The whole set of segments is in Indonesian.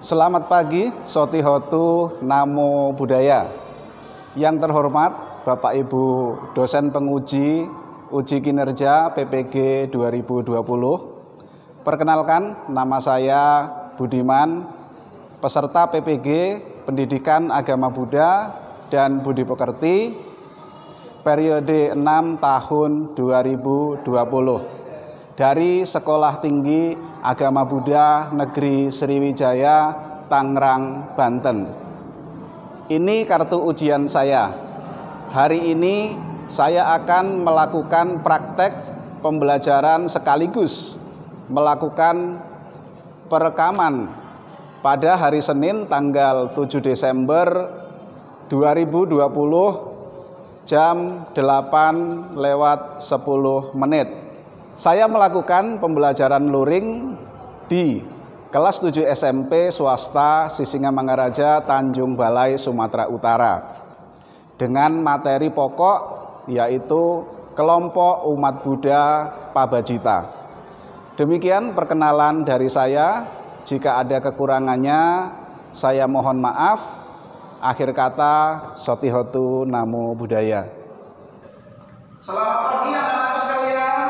Selamat pagi, Sotihotu Namo Buddhaya. Yang terhormat Bapak Ibu dosen penguji uji kinerja PPG 2020. Perkenalkan, nama saya Budiman, peserta PPG Pendidikan Agama Buddha dan Budi Pekerti periode 6 tahun 2020 dari Sekolah Tinggi Agama Buddha Negeri Sriwijaya, Tangerang, Banten. Ini kartu ujian saya. Hari ini saya akan melakukan praktek pembelajaran sekaligus melakukan perekaman pada hari Senin tanggal 7 Desember 2020 jam 8:10. Saya melakukan pembelajaran luring di kelas 7 SMP swasta Sisingamangaraja, Tanjung Balai, Sumatera Utara dengan materi pokok yaitu kelompok umat Buddha Pabajita. Demikian perkenalan dari saya. Jika ada kekurangannya saya mohon maaf. Akhir kata, Sotihotu Namo Buddhaya. Selamat pagi anak-anak sekalian.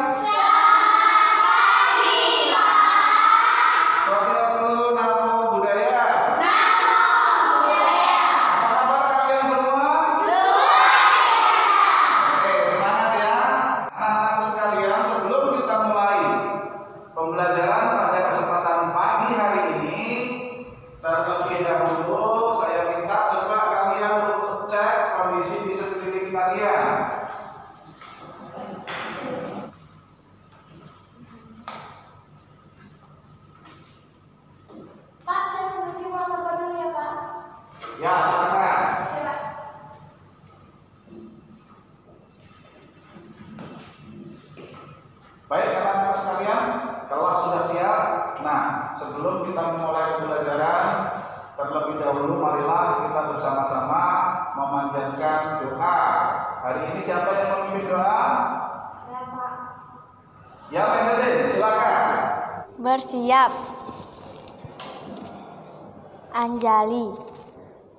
Ya, silakan. Baik anak-anak sekalian, kelas sudah siap. Nah, sebelum kita memulai pembelajaran, terlebih dahulu marilah kita bersama-sama memanjatkan doa. Hari ini siapa yang memimpin doa? Ya, Pak. Silakan. Bersiap. Anjali.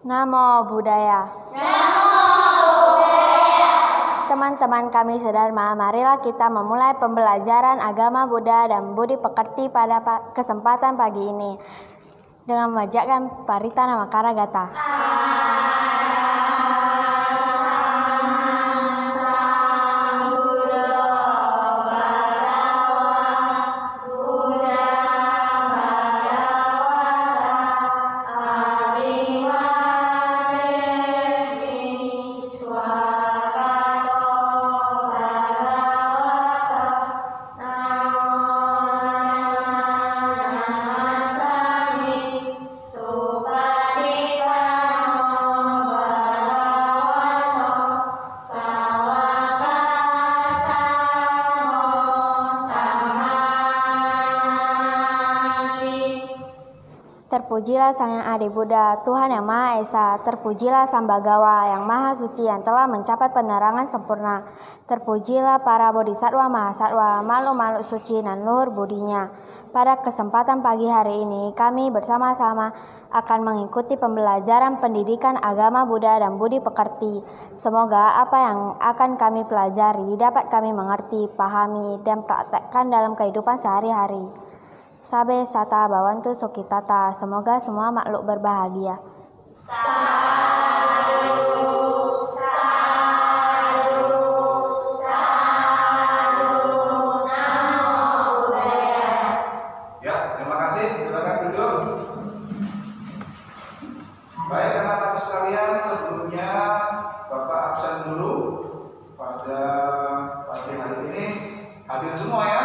Namo Buddhaya. Teman-teman kami sedharma, marilah kita memulai pembelajaran agama Buddha dan Budi Pekerti pada kesempatan pagi ini dengan membacakan Paritana Makara Gata. Terpujilah Sang Yang Adi Buddha, Tuhan Yang Maha Esa. Terpujilah Sang Bhagawa yang Maha Suci yang telah mencapai penerangan sempurna. Terpujilah para bodhisattva mahasatwa, makhluk-makhluk suci dan luhur budinya. Pada kesempatan pagi hari ini, kami bersama-sama akan mengikuti pembelajaran pendidikan agama Buddha dan Budi Pekerti. Semoga apa yang akan kami pelajari dapat kami mengerti, pahami, dan praktekkan dalam kehidupan sehari-hari. Sabe sata bawantu sukitata. Semoga semua makhluk berbahagia. Ya, terima kasih. Silakan duduk. Baik anak-anak sekalian, sebelumnya Bapak absen dulu pada pagi hari ini. Hadir semua ya?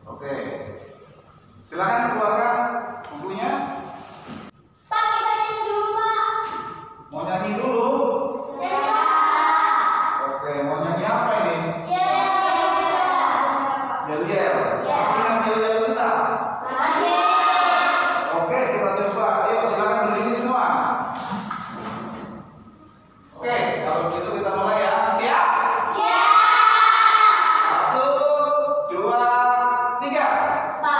Oke, silakan keluarkan bukunya. Pak, kita nyanyi dulu, Pak. Mau nyanyi dulu? Ya. Oke, mau nyanyi apa ini? Ya. Yel-yel. Ya. Masih ingat yel-yel kita? Masih. Oke, kita coba. Ayo, silakan berdiri semua. Oke, kalau begitu kita mulai ya. Siap? Siap. 1, 2, 3. Pada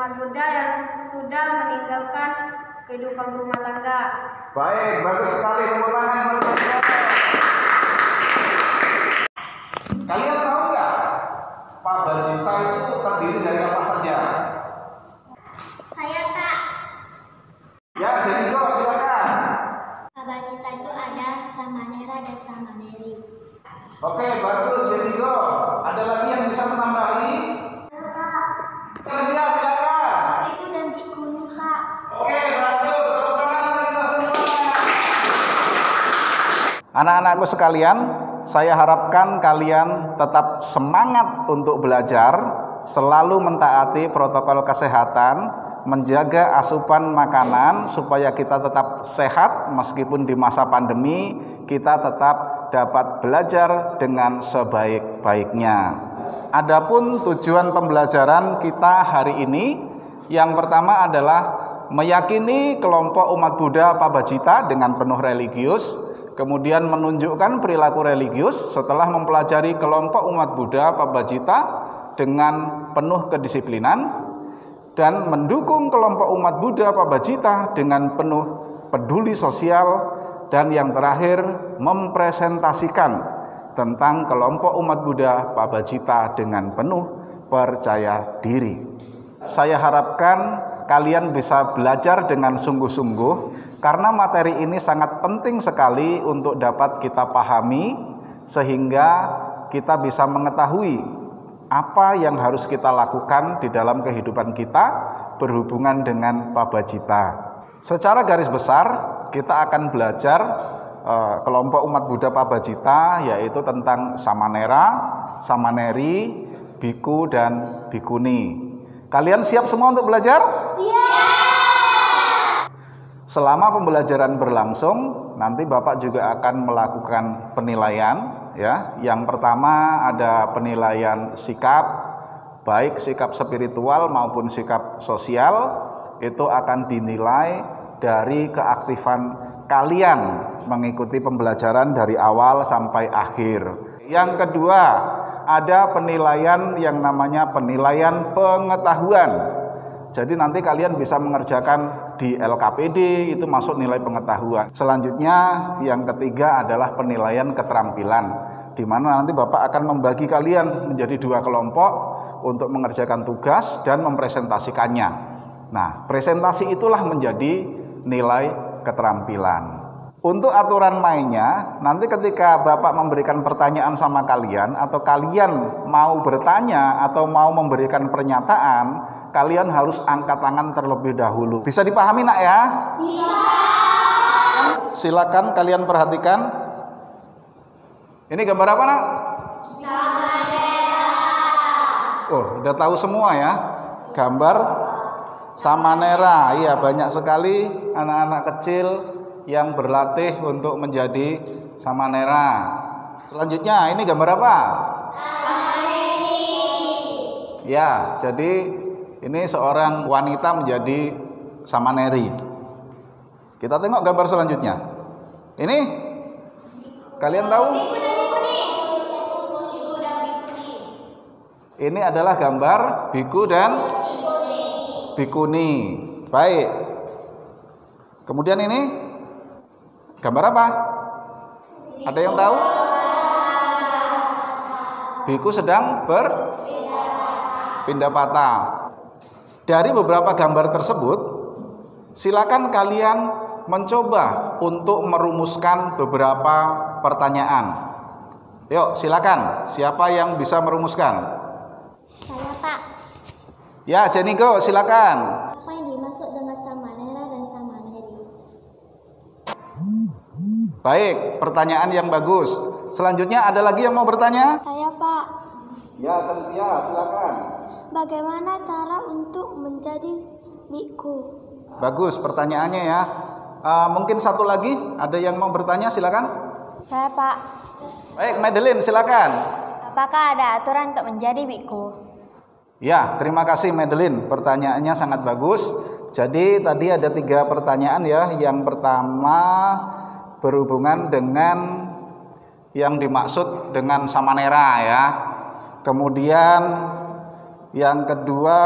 umat Buddha yang sudah meninggalkan kehidupan rumah tangga. Baik, bagus sekali, tepuk tangan buat kalian. Kalian tahu nggak, Pak Bajita itu terdiri dari apa saja? Saya tak. Ya, jadi go, silakan. Pak Bajita itu ada Samanera dan Samaneri. Oke, bagus, jadi go. Ada lagi yang bisa menambahi? Ya, silakan. Biku dan Bikuni, Pak. Oke, bagus. Tepuk tangan untuk kita semua. Anak-anakku sekalian, saya harapkan kalian tetap semangat untuk belajar, selalu mentaati protokol kesehatan, menjaga asupan makanan supaya kita tetap sehat meskipun di masa pandemi kita tetap dapat belajar dengan sebaik-baiknya. Adapun tujuan pembelajaran kita hari ini, yang pertama adalah meyakini kelompok umat Buddha Pabajita dengan penuh religius, kemudian menunjukkan perilaku religius setelah mempelajari kelompok umat Buddha Pabajita dengan penuh kedisiplinan, dan mendukung kelompok umat Buddha Pabajita dengan penuh peduli sosial, dan yang terakhir mempresentasikan tentang kelompok umat Buddha Pabajita dengan penuh percaya diri. Saya harapkan kalian bisa belajar dengan sungguh-sungguh, karena materi ini sangat penting sekali untuk dapat kita pahami, sehingga kita bisa mengetahui apa yang harus kita lakukan di dalam kehidupan kita berhubungan dengan Pabajita. Secara garis besar kita akan belajar kelompok umat Buddha Pabajita, yaitu tentang Samanera, Samaneri, Biku, dan Bikuni. Kalian siap semua untuk belajar? Selama pembelajaran berlangsung, nanti Bapak juga akan melakukan penilaian, ya. Yang pertama ada penilaian sikap, baik sikap spiritual maupun sikap sosial, itu akan dinilai dari keaktifan kalian mengikuti pembelajaran dari awal sampai akhir. Yang kedua, ada penilaian yang namanya penilaian pengetahuan. Jadi nanti kalian bisa mengerjakan di LKPD, itu masuk nilai pengetahuan. Selanjutnya yang ketiga adalah penilaian keterampilan, di mana nanti Bapak akan membagi kalian menjadi 2 kelompok untuk mengerjakan tugas dan mempresentasikannya. Nah, presentasi itulah menjadi nilai keterampilan. Untuk aturan mainnya, nanti ketika Bapak memberikan pertanyaan sama kalian, atau kalian mau bertanya atau mau memberikan pernyataan, kalian harus angkat tangan terlebih dahulu. Bisa dipahami, Nak, ya? Bisa. Silakan kalian perhatikan. Ini gambar apa, Nak? Samanera. Oh, udah tahu semua ya. Gambar Samanera. Iya, banyak sekali anak-anak kecil yang berlatih untuk menjadi Samanera. Selanjutnya, ini gambar apa? Samaneri. Ya, jadi ini seorang wanita menjadi Samaneri. Kita tengok gambar selanjutnya. Ini kalian tahu? Ini adalah gambar biku dan bikuni. Baik. Kemudian ini gambar apa? Ada yang tahu? Biku sedang berpindah patah. Dari beberapa gambar tersebut, silakan kalian mencoba untuk merumuskan beberapa pertanyaan. Yuk, silakan. Siapa yang bisa merumuskan? Saya, Pak. Ya, Jenigo, silakan. Apa yang dimaksud dengan Samanera dan Samaneri? Baik, pertanyaan yang bagus. Selanjutnya ada lagi yang mau bertanya? Saya, Pak. Ya, Cantia, silakan. Bagaimana cara untuk menjadi biku? Bagus pertanyaannya ya. Mungkin satu lagi, ada yang mau bertanya, silakan. Saya, Pak. Baik, Madeline, silakan. Apakah ada aturan untuk menjadi biku? Ya, terima kasih Madeline. Pertanyaannya sangat bagus. Jadi tadi ada 3 pertanyaan ya. Yang pertama berhubungan dengan yang dimaksud dengan Samanera ya. Kemudian yang kedua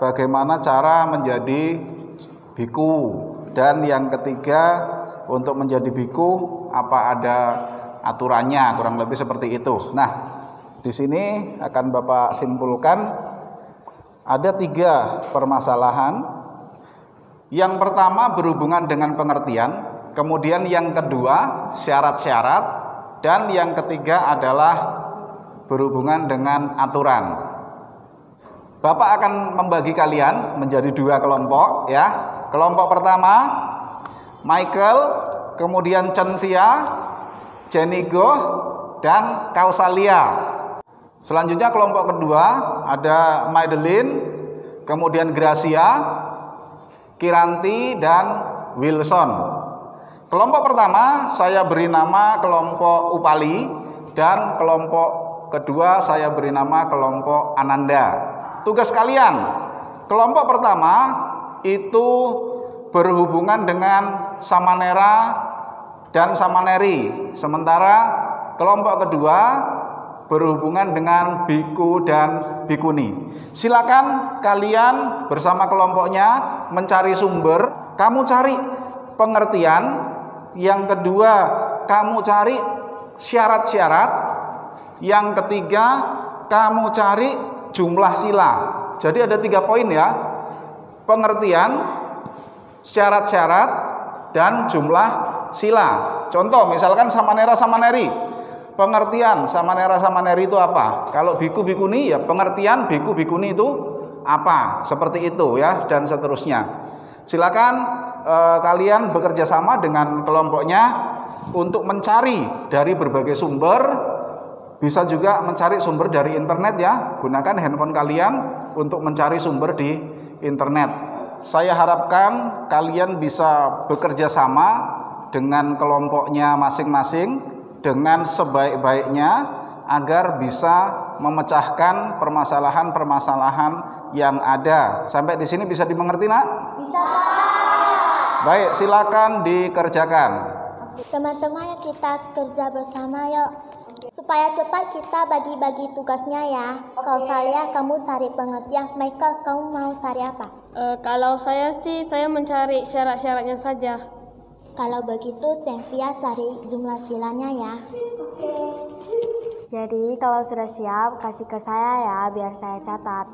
bagaimana cara menjadi biku, dan yang ketiga untuk menjadi biku apa ada aturannya, kurang lebih seperti itu. Nah, di sini akan Bapak simpulkan ada 3 permasalahan. Yang pertama berhubungan dengan pengertian, kemudian yang kedua syarat-syarat, dan yang ketiga adalah berhubungan dengan aturan. Bapak akan membagi kalian menjadi 2 kelompok ya. Kelompok pertama Michael, kemudian Cenvia, Jenny Goh, dan Kausalia. Selanjutnya kelompok kedua ada Madeline, kemudian Gracia, Kiranti, dan Wilson. Kelompok pertama saya beri nama kelompok Upali, dan kelompok kedua saya beri nama kelompok Ananda. Tugas kalian, kelompok pertama itu berhubungan dengan Samanera dan Samaneri, sementara kelompok kedua berhubungan dengan biku dan bikuni. Silakan kalian bersama kelompoknya mencari sumber. Kamu cari pengertian, yang kedua kamu cari syarat-syarat, yang ketiga kamu cari jumlah sila. Jadi ada 3 poin ya: pengertian, syarat-syarat, dan jumlah sila. Contoh misalkan Samanera Samaneri. Pengertian Samanera Samaneri itu apa? Kalau biku bikuni ya pengertian biku bikuni itu apa? Seperti itu ya, dan seterusnya. Silakan kalian bekerja sama dengan kelompoknya untuk mencari dari berbagai sumber. Bisa juga mencari sumber dari internet ya. Gunakan handphone kalian untuk mencari sumber di internet. Saya harapkan kalian bisa bekerja sama dengan kelompoknya masing-masing dengan sebaik-baiknya agar bisa memecahkan permasalahan-permasalahan yang ada. Sampai di sini bisa dimengerti, Nak? Bisa. Baik, silakan dikerjakan. Teman-teman, kita kerja bersama yuk. Supaya cepat kita bagi-bagi tugasnya ya. Kalau saya kamu cari pengertian, Michael kamu mau cari apa? Kalau saya sih saya mencari syarat-syaratnya saja. Kalau begitu Cenvia cari jumlah silanya ya. Jadi kalau sudah siap kasih ke saya ya biar saya catat.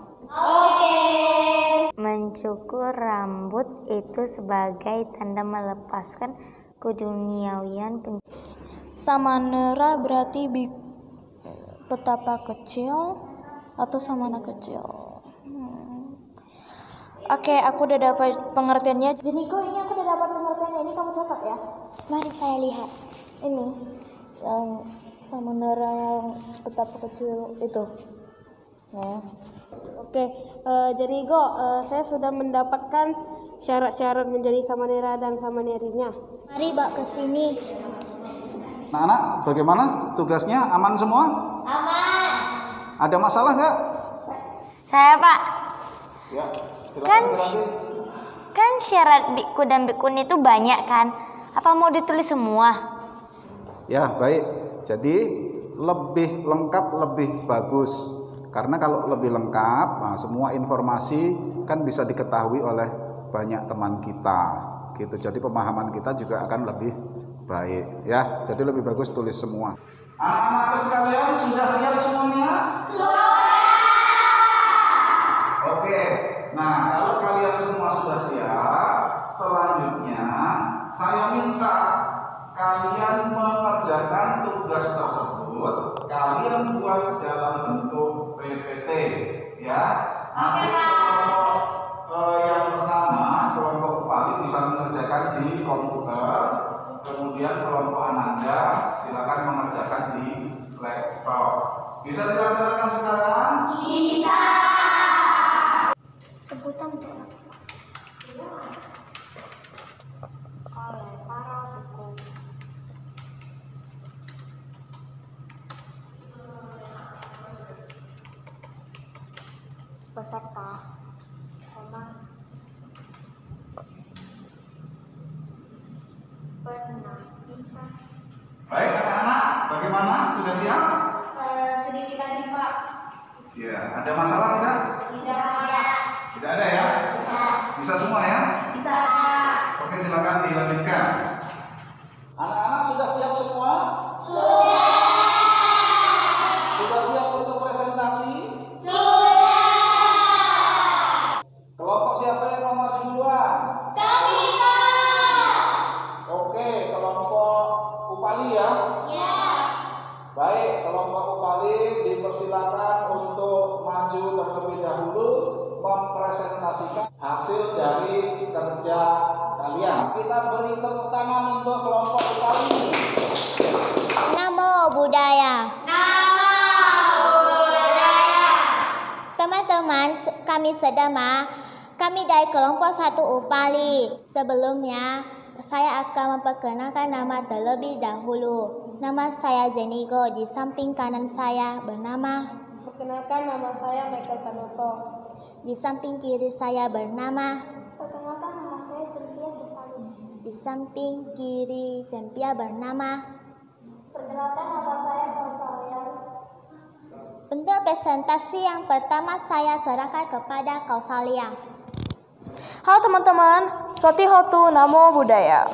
Mencukur rambut itu sebagai tanda melepaskan keduniawian. Samanera berarti petapa kecil atau samana kecil. Oke, aku udah dapat pengertiannya. Jeniko, ini aku udah dapat pengertiannya. Ini kamu catat ya. Mari saya lihat. Ini yang samanera yang petapa kecil itu. Nah. Oke, jadi saya sudah mendapatkan syarat-syarat menjadi samanera dan samanerinya. Mari bawa ke sini. Nah, anak, bagaimana tugasnya? Aman semua? Aman. Ada masalah nggak? Saya Pak, Ya, silakan. kan syarat biku dan bikuni itu banyak kan? Apa mau ditulis semua? Ya, baik. Jadi lebih lengkap lebih bagus. Karena kalau lebih lengkap, nah, semua informasi kan bisa diketahui oleh banyak teman kita. Gitu. Jadi pemahaman kita juga akan lebih baik ya. Jadi lebih bagus tulis semua. Anak-anak sekalian sudah siap semuanya? Sudah. Oke. Nah, kalau kalian semua sudah siap, selanjutnya saya minta kalian mengerjakan tugas tersebut. Kalian buat dalam bentuk PPT ya. Nanti yang pertama kelompok Upali bisa mengerjakan di komputer. Kemudian kelompok Ananda silakan mengerjakan di laptop. Bisa dilaksanakan sekarang? Bisa. Sebutan bola. Oleh para buku. Peserta sama pernah bisa. Baik anak-anak, bagaimana? Sudah siap? Sedikit lagi Pak. Ya, ada masalah tidak? Tidak ada. Tidak ada ya? Bisa semua ya? Bisa. Oke, silakan dilanjutkan. Anak-anak sudah siap semua? Sudah siap untuk presentasi? Kelompok siapa yang mau maju duluan? Kami, Pak. Oke, kelompok Upali ya? Ya. Baik, kelompok Upali dipersilakan untuk maju terlebih dahulu mempresentasikan hasil dari kerja kalian. Kita beri tepuk tangan untuk kelompok Upali. Namo Buddhaya. Teman-teman, kami sedema, kami dari kelompok 1 Upali. Sebelumnya, saya akan memperkenalkan nama terlebih dahulu. Nama saya Zenigo, di samping kanan saya bernama. Perkenalkan, nama saya Michael Tanoto. Di samping kiri saya bernama. Perkenalkan, nama saya Cynthia Bustani. Di samping kiri Cempia bernama. Perkenalkan, nama saya Kausalya. Untuk presentasi yang pertama saya serahkan kepada Kausalya. Halo teman-teman, Soti Hotu Namo Buddhaya.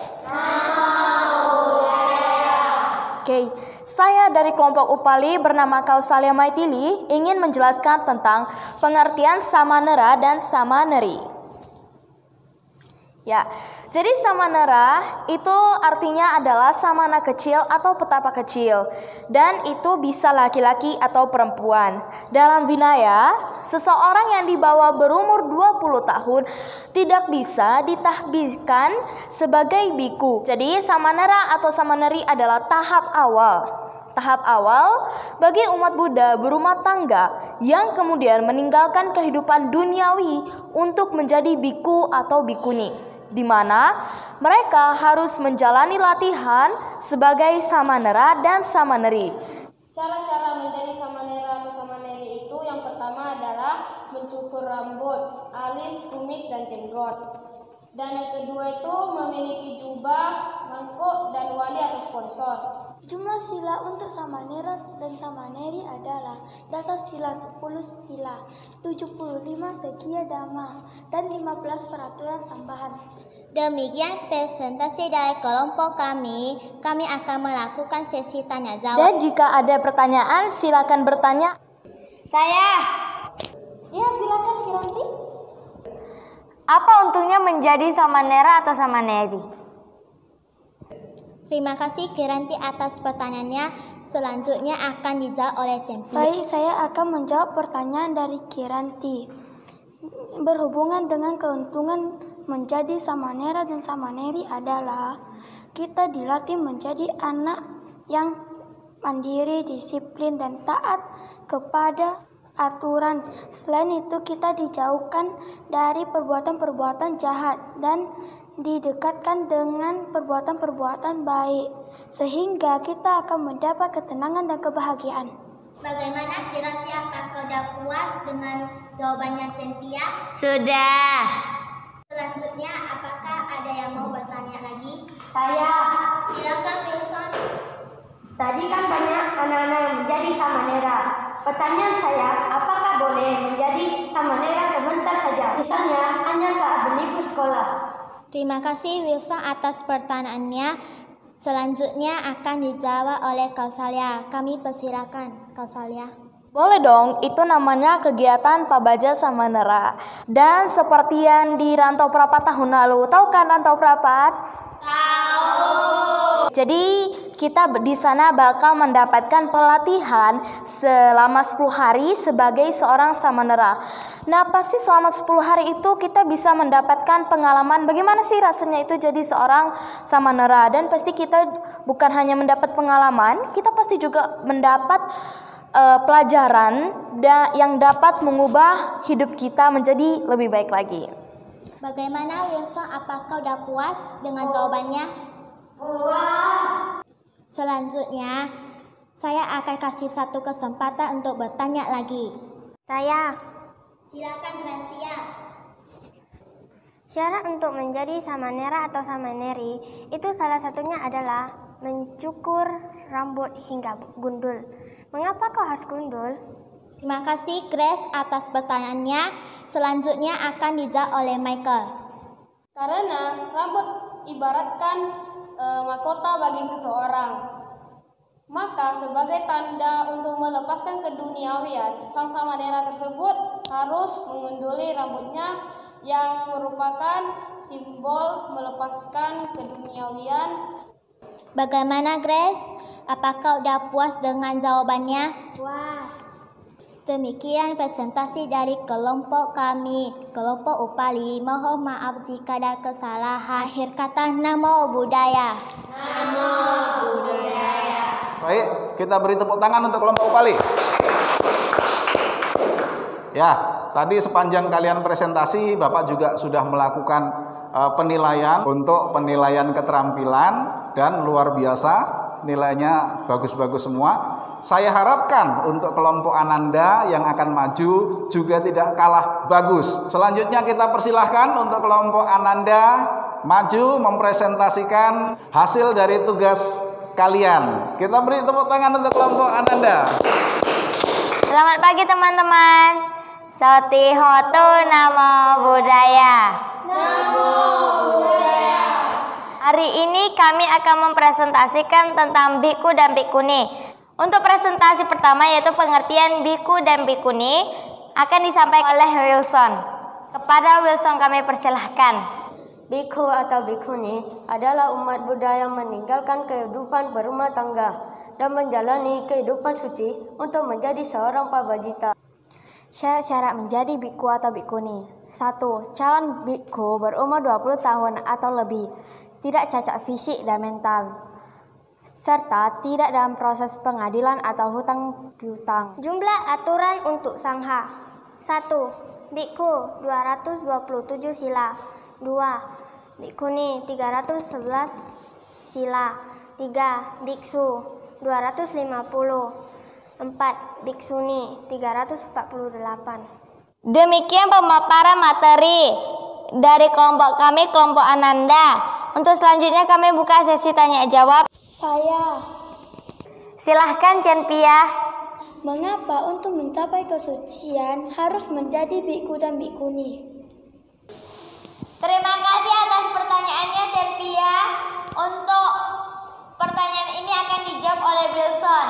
Oke, saya dari kelompok Upali bernama Kausalya Maitili ingin menjelaskan tentang pengertian Samanera dan Samaneri. Ya, jadi Samanera itu artinya adalah samana kecil atau petapa kecil. Dan itu bisa laki-laki atau perempuan. Dalam Vinaya, seseorang yang di bawah berumur 20 tahun tidak bisa ditahbiskan sebagai biku. Jadi Samanera atau Samaneri adalah tahap awal. Tahap awal bagi umat Buddha berumah tangga yang kemudian meninggalkan kehidupan duniawi untuk menjadi biku atau bikuni, di mana mereka harus menjalani latihan sebagai samanera dan samaneri. Cara-cara menjadi samanera atau samaneri itu yang pertama adalah mencukur rambut, alis, kumis, dan jenggot. Dan yang kedua itu memiliki jubah, mangkuk, dan wali atau sponsor. Jumlah sila untuk samanera dan samaneri adalah dasar sila 10 sila, 75 sekia dhamma, dan 15 peraturan tambahan. Demikian presentasi dari kelompok kami. Kami akan melakukan sesi tanya jawab. Dan jika ada pertanyaan, silakan bertanya. Saya. Ya, silakan Kiranti. Apa untungnya menjadi samanera atau samaneri? Terima kasih Kiranti atas pertanyaannya. Selanjutnya akan dijawab oleh Cempia. Baik, saya akan menjawab pertanyaan dari Kiranti. Berhubungan dengan keuntungan menjadi samanera dan samaneri adalah kita dilatih menjadi anak yang mandiri, disiplin, dan taat kepada aturan. Selain itu, kita dijauhkan dari perbuatan-perbuatan jahat dan didekatkan dengan perbuatan-perbuatan baik, sehingga kita akan mendapat ketenangan dan kebahagiaan. Bagaimana Kiranti, apakah sudah puas dengan jawabannya Cempia? Sudah. Selanjutnya, apakah ada yang mau bertanya lagi? Saya. Silakan Wilson. Tadi kan banyak anak-anak yang menjadi samanera. Pertanyaan saya, apakah boleh menjadi samanera sebentar saja? Misalnya hanya saat berlibur sekolah. Terima kasih Wilson atas pertanyaannya. Selanjutnya akan dijawab oleh Kausalya. Kami persilakan Kausalya. Boleh dong, itu namanya kegiatan Pabaja Samanera. Dan seperti yang di Rantau Prapat tahun lalu, tahu kan Rantau Prapat? Tahu. Jadi kita di sana bakal mendapatkan pelatihan selama 10 hari sebagai seorang samanera. Nah, pasti selama 10 hari itu kita bisa mendapatkan pengalaman bagaimana sih rasanya itu jadi seorang samanera. Dan pasti kita bukan hanya mendapat pengalaman, kita pasti juga mendapat pelajaran yang dapat mengubah hidup kita menjadi lebih baik lagi. Bagaimana Wilson, apakah udah puas dengan jawabannya? Puas. Selanjutnya, saya akan kasih satu kesempatan untuk bertanya lagi. Saya. Silakan Gracia. Syarat untuk menjadi samanera atau samaneri itu salah satunya adalah mencukur rambut hingga gundul. Mengapa kau harus gundul? Terima kasih Grace atas pertanyaannya. Selanjutnya akan dijawab oleh Michael. Karena rambut ibaratkan mahkota bagi seseorang. Maka sebagai tanda untuk melepaskan keduniawian, sang Samanera tersebut harus mengunduli rambutnya yang merupakan simbol melepaskan keduniawian. Bagaimana Grace? Apakah udah puas dengan jawabannya? Puas. Demikian presentasi dari kelompok kami, kelompok Upali. Mohon maaf jika ada kesalahan. Akhir kata, Namo Buddhaya. Namo Buddhaya. Baik, kita beri tepuk tangan untuk kelompok Upali. Ya, tadi sepanjang kalian presentasi, Bapak juga sudah melakukan penilaian untuk penilaian keterampilan dan luar biasa, nilainya bagus-bagus semua. Saya harapkan untuk kelompok Ananda yang akan maju juga tidak kalah bagus. Selanjutnya kita persilahkan untuk kelompok Ananda maju mempresentasikan hasil dari tugas kalian. Kita beri tepuk tangan untuk kelompok Ananda. Selamat pagi teman-teman. Soti Hotu Namo Buddhaya. Namo Buddhaya. Hari ini kami akan mempresentasikan tentang biku dan bikuni. Untuk presentasi pertama yaitu pengertian biku dan bikuni akan disampaikan oleh Wilson. Kepada Wilson kami persilahkan. Bikhu atau bikuni adalah umat Buddha yang meninggalkan kehidupan berumah tangga dan menjalani kehidupan suci untuk menjadi seorang pabajita. Syarat-syarat menjadi biku atau bikuni. 1. Calon biku berumur 20 tahun atau lebih, tidak cacat fisik dan mental, serta tidak dalam proses pengadilan atau hutang piutang. Jumlah aturan untuk sangha. 1. Bikku 227 sila. 2. Bikuni 311 sila. 3. Biksu 250. 4. Biksuni 348. Demikian pemaparan materi dari kelompok kami, kelompok Ananda. Untuk selanjutnya kami buka sesi tanya jawab. Saya. Silahkan Chen Pia. Mengapa untuk mencapai kesucian harus menjadi biku dan bikuni? Terima kasih atas pertanyaannya Chen Pia. Untuk pertanyaan ini akan dijawab oleh Wilson.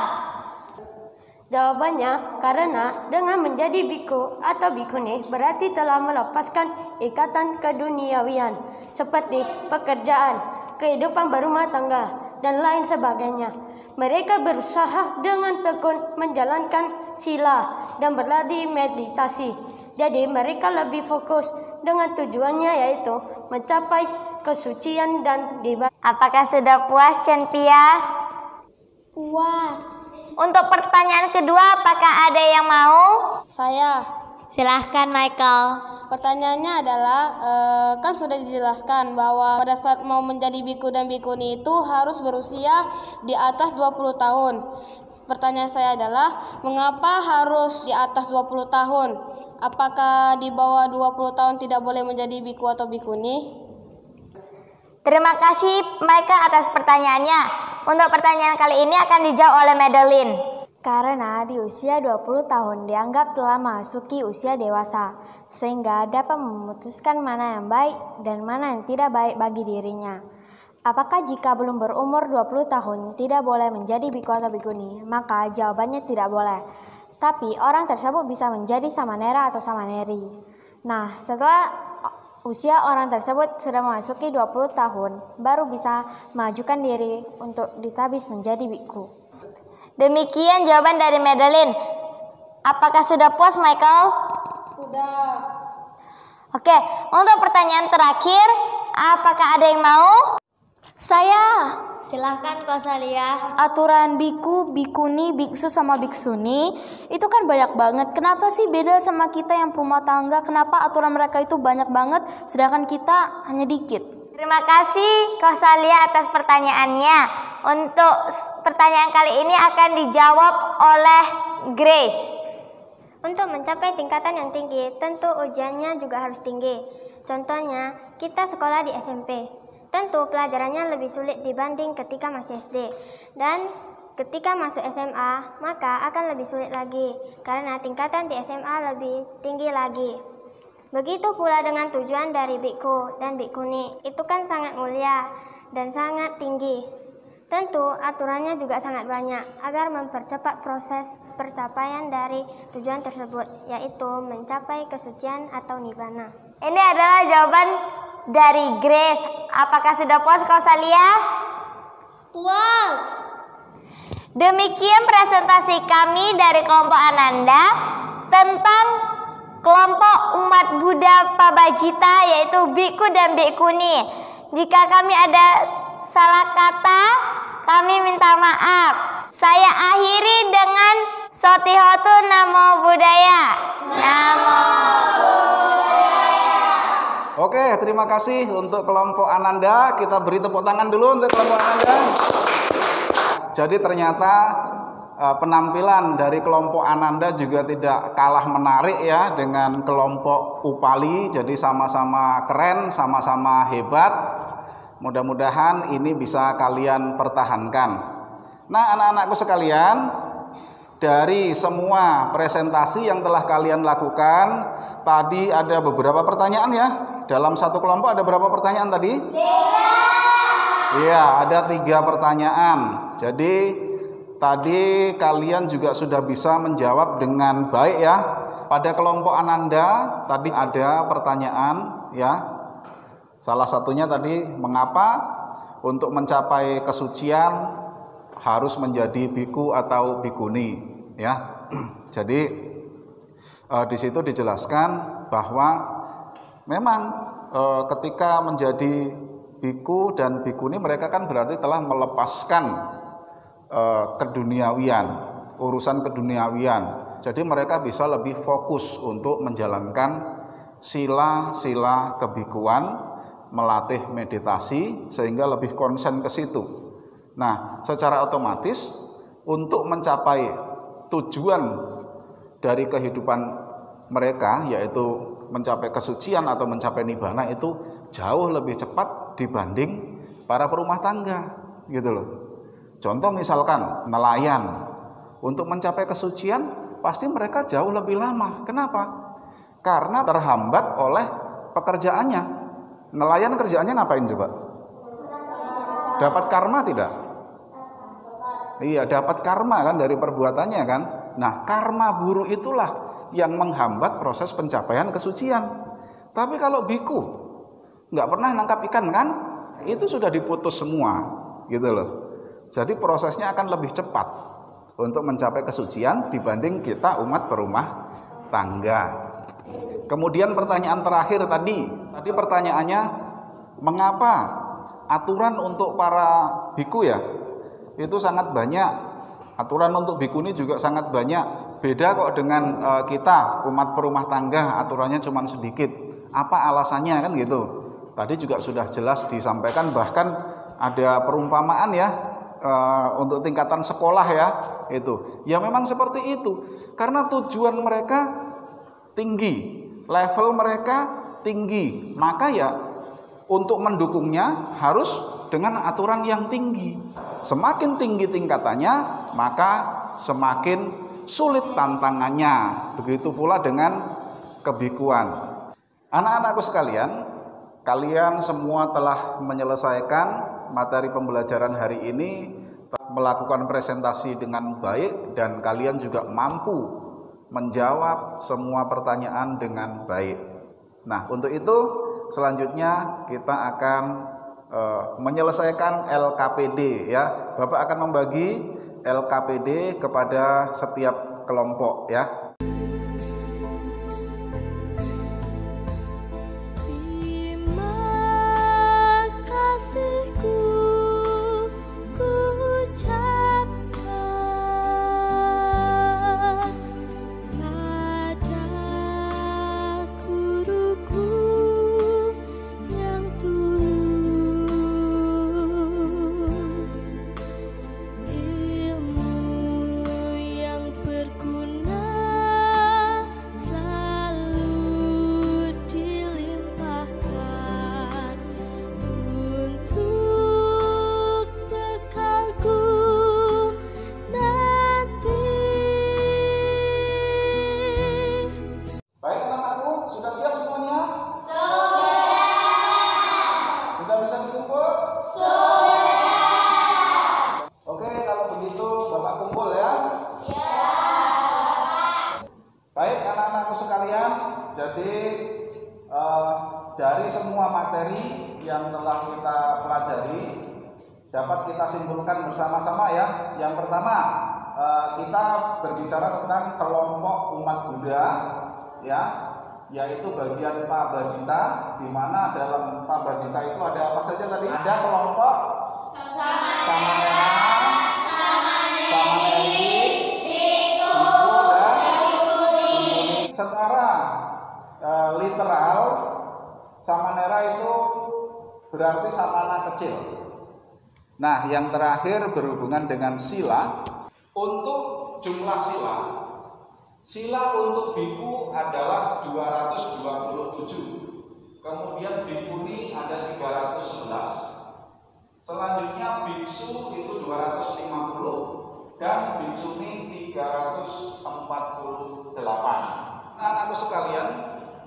Jawabannya, karena dengan menjadi biku atau bikuni berarti telah melepaskan ikatan keduniawian seperti pekerjaan, kehidupan berumah tangga, dan lain sebagainya. Mereka berusaha dengan tekun menjalankan sila dan berlatih meditasi. Jadi mereka lebih fokus dengan tujuannya yaitu mencapai kesucian dan dibalas. Apakah sudah puas Chen Pia? Puas. Untuk pertanyaan kedua, apakah ada yang mau? Saya. Silahkan Michael. Pertanyaannya adalah, kan sudah dijelaskan bahwa pada saat mau menjadi biku dan bikuni itu harus berusia di atas 20 tahun. Pertanyaan saya adalah, mengapa harus di atas 20 tahun? Apakah di bawah 20 tahun tidak boleh menjadi biku atau bikuni? Terima kasih Michael atas pertanyaannya. Untuk pertanyaan kali ini akan dijawab oleh Madeline. Karena di usia 20 tahun dianggap telah memasuki usia dewasa, sehingga dapat memutuskan mana yang baik dan mana yang tidak baik bagi dirinya. Apakah jika belum berumur 20 tahun tidak boleh menjadi biku atau bikuni? Maka jawabannya tidak boleh. Tapi orang tersebut bisa menjadi samanera atau samaneri. Nah, setelah usia orang tersebut sudah memasuki 20 tahun, baru bisa mengajukan diri untuk ditabis menjadi biku. Demikian jawaban dari Madeline. Apakah sudah puas Michael? Sudah. Oke, untuk pertanyaan terakhir, apakah ada yang mau? Saya. Silahkan Kosalia. Aturan biku, bikuni, biksu sama biksuni itu kan banyak banget. Kenapa sih beda sama kita yang rumah tangga? Kenapa aturan mereka itu banyak banget sedangkan kita hanya dikit? Terima kasih Kosalia atas pertanyaannya. Untuk pertanyaan kali ini akan dijawab oleh Grace. Untuk mencapai tingkatan yang tinggi, tentu ujiannya juga harus tinggi. Contohnya, kita sekolah di SMP. Tentu pelajarannya lebih sulit dibanding ketika masih SD. Dan Ketika masuk SMA, maka akan lebih sulit lagi, karena tingkatan di SMA lebih tinggi lagi. Begitu pula dengan tujuan dari biku dan bikuni, itu kan sangat mulia dan sangat tinggi. Tentu aturannya juga sangat banyak agar mempercepat proses percapaian dari tujuan tersebut, yaitu mencapai kesucian atau nibbana. Ini adalah jawaban dari Grace. Apakah sudah puas Kausalia? Puas. Demikian presentasi kami dari kelompok Ananda tentang kelompok umat Buddha Pabajita, yaitu biku dan bikuni. Jika kami ada salah kata, kami minta maaf. Saya akhiri dengan Sotihotu Namo Buddhaya. Namo Buddhaya. Oke, terima kasih untuk kelompok Ananda. Kita beri tepuk tangan dulu untuk kelompok Ananda. Jadi ternyata penampilan dari kelompok Ananda juga tidak kalah menarik ya dengan kelompok Upali. Jadi sama-sama keren, sama-sama hebat. Mudah-mudahan ini bisa kalian pertahankan. Nah, anak-anakku sekalian, dari semua presentasi yang telah kalian lakukan, tadi ada beberapa pertanyaan ya. Dalam satu kelompok ada berapa pertanyaan tadi? 3. Iya, ada 3 pertanyaan. Jadi tadi kalian juga sudah bisa menjawab dengan baik ya. Pada kelompok Ananda tadi ada pertanyaan ya. Salah satunya tadi, mengapa untuk mencapai kesucian harus menjadi biku atau bikuni ya. Jadi di situ dijelaskan bahwa memang ketika menjadi biku dan bikuni mereka kan berarti telah melepaskan keduniawian, urusan keduniawian. Jadi mereka bisa lebih fokus untuk menjalankan sila-sila kebikuan, melatih meditasi sehingga lebih konsen ke situ. Nah, secara otomatis untuk mencapai tujuan dari kehidupan mereka, yaitu mencapai kesucian atau mencapai nibbana, itu jauh lebih cepat dibanding para perumah tangga gitu loh. Contoh misalkan nelayan, untuk mencapai kesucian pasti mereka jauh lebih lama. Kenapa? Karena terhambat oleh pekerjaannya. Nelayan kerjaannya ngapain coba? Dapat karma tidak? Iya, dapat karma kan dari perbuatannya kan. Nah, karma buruk itulah yang menghambat proses pencapaian kesucian. Tapi kalau biku nggak pernah nangkap ikan kan, itu sudah diputus semua gitu loh. Jadi prosesnya akan lebih cepat untuk mencapai kesucian dibanding kita umat berumah tangga. Kemudian pertanyaan terakhir tadi pertanyaannya, mengapa aturan untuk para biku ya itu sangat banyak, aturan untuk bikuni juga sangat banyak. Beda kok dengan kita umat perumah tangga, aturannya cuma sedikit. Apa alasannya kan gitu? Tadi juga sudah jelas disampaikan, bahkan ada perumpamaan ya untuk tingkatan sekolah ya itu. Ya memang seperti itu. Karena tujuan mereka tinggi, level mereka tinggi, maka ya untuk mendukungnya harus dengan aturan yang tinggi. Semakin tinggi tingkatannya, maka semakin sulit tantangannya. Begitu pula dengan kebikuan. Anak-anakku sekalian, kalian semua telah menyelesaikan materi pembelajaran hari ini, melakukan presentasi dengan baik, dan kalian juga mampu menjawab semua pertanyaan dengan baik. Nah, untuk itu selanjutnya kita akan menyelesaikan LKPD ya. Bapak akan membagi LKPD kepada setiap kelompok ya. Ilmu yang berguna Sudah siap semuanya? Sudah bisa dikumpul? Oke, kalau begitu Bapak kumpul ya. Baik anak-anakku sekalian, jadi dari semua materi yang telah kita pelajari dapat kita simpulkan bersama-sama ya. Yang pertama, kita berbicara tentang kelompok umat Buddha ya, yaitu bagian Pabajita, di mana dalam Pabajita itu ada apa saja tadi? Ada kelompok Samanera, Samaneri, Biku dan Bikuni. Secara literal, Samanera itu berarti samana kecil. Nah, yang terakhir berhubungan dengan sila. Untuk jumlah sila untuk biku adalah 227. Kemudian bikuni ada 311. Selanjutnya biksu itu 250 dan biksuni 348. Nah, anakku sekalian,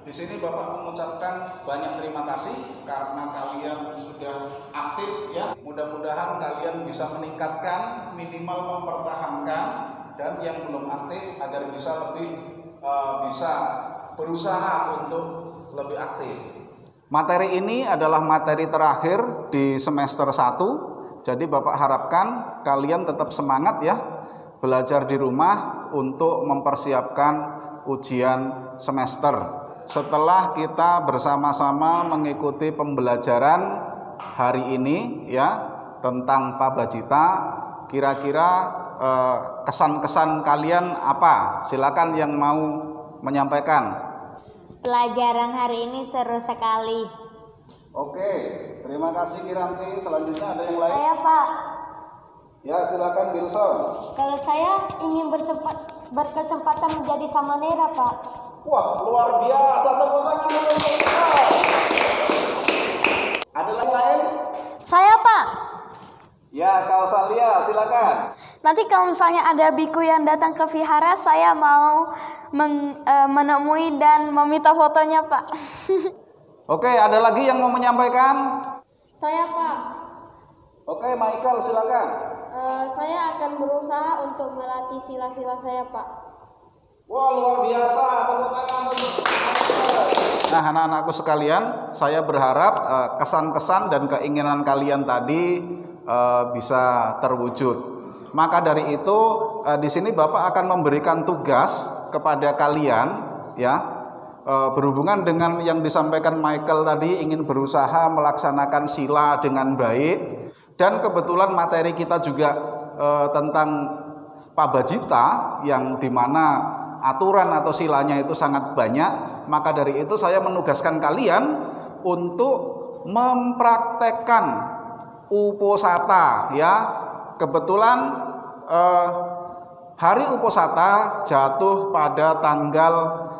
di sini Bapak mengucapkan banyak terima kasih karena kalian sudah aktif ya. Mudah-mudahan kalian bisa meningkatkan, minimal mempertahankan, dan yang belum aktif agar bisa bisa berusaha untuk lebih aktif. Materi ini adalah materi terakhir di semester 1. Jadi Bapak harapkan kalian tetap semangat ya, belajar di rumah untuk mempersiapkan ujian semester. Setelah kita bersama-sama mengikuti pembelajaran hari ini ya tentang Pabajita, kira-kira kesan-kesan kalian apa? Silakan yang mau menyampaikan. Pelajaran hari ini seru sekali. Oke, terima kasih Kiranti. Selanjutnya ada yang lain? Saya Pak, Ya, silakan Bilson. kalau saya ingin berkesempatan menjadi samanera Pak. Wah, luar biasa, tepuk tangan dulu untuk kita. Ada yang lain? Saya Pak, Ya, Kak Salia, silakan. nanti kalau misalnya ada biku yang datang ke vihara, saya mau menemui dan meminta fotonya Pak. Oke, ada lagi yang mau menyampaikan? Saya Pak, Oke, Michael, silakan. saya akan berusaha untuk melatih sila-sila saya Pak. Wah, luar biasa, tepuk tangan untuk Michael. Nah, anak-anakku sekalian, saya berharap kesan-kesan dan keinginan kalian tadi bisa terwujud. Maka dari itu, di sini Bapak akan memberikan tugas kepada kalian, ya, berhubungan dengan yang disampaikan Michael tadi, ingin berusaha melaksanakan sila dengan baik, dan kebetulan materi kita juga tentang Pabajita, yang dimana aturan atau silanya itu sangat banyak. Maka dari itu saya menugaskan kalian untuk mempraktekkan uposatha ya. Kebetulan hari uposatha jatuh pada tanggal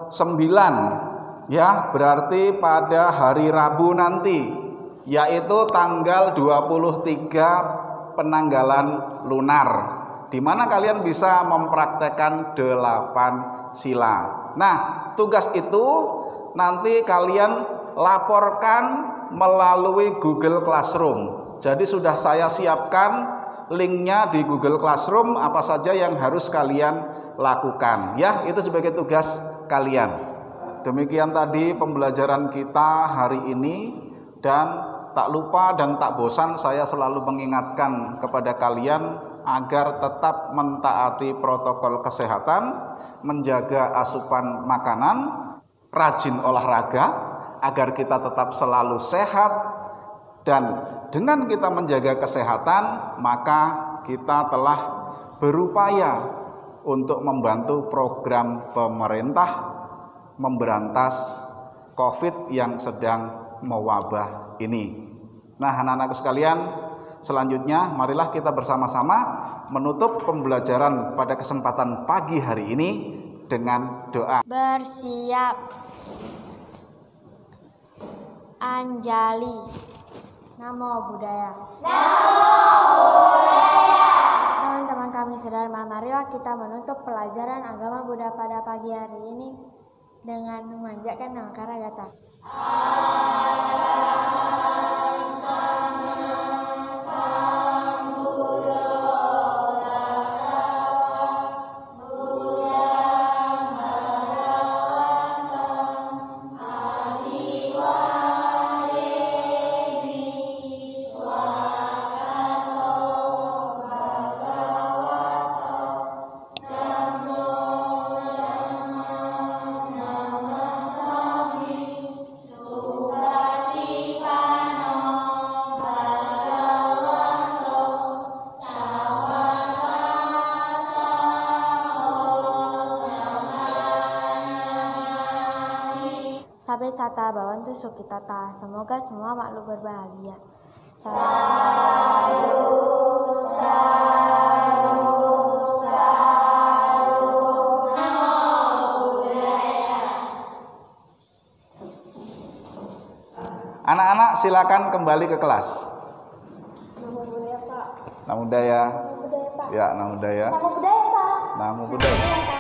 9 ya, berarti pada hari Rabu nanti, yaitu tanggal 23 penanggalan lunar, di mana kalian bisa mempraktekkan 8 sila. Nah, tugas itu nanti kalian laporkan melalui Google Classroom. Jadi sudah saya siapkan linknya di Google Classroom, apa saja yang harus kalian lakukan. Ya, itu sebagai tugas kalian. Demikian tadi pembelajaran kita hari ini, dan tak lupa dan tak bosan saya selalu mengingatkan kepada kalian agar tetap mentaati protokol kesehatan, menjaga asupan makanan, rajin olahraga agar kita tetap selalu sehat, dan dengan kita menjaga kesehatan maka kita telah berupaya untuk membantu program pemerintah memberantas COVID yang sedang mewabah ini. Nah, anak-anakku sekalian, selanjutnya marilah kita bersama-sama menutup pembelajaran pada kesempatan pagi hari ini dengan doa. Bersiap. Anjali. Namo Buddhaya. Teman-teman kami sedherma, marilah kita menutup pelajaran agama Buddha pada pagi hari ini dengan memanjatkan nama Karagata. Sabe sata bawantu sukitata. Semoga semua makhluk berbahagia. Anak-anak silakan kembali ke kelas. Nama budaya. Ya, nama budaya. Nama budaya, Pak. Nama budaya.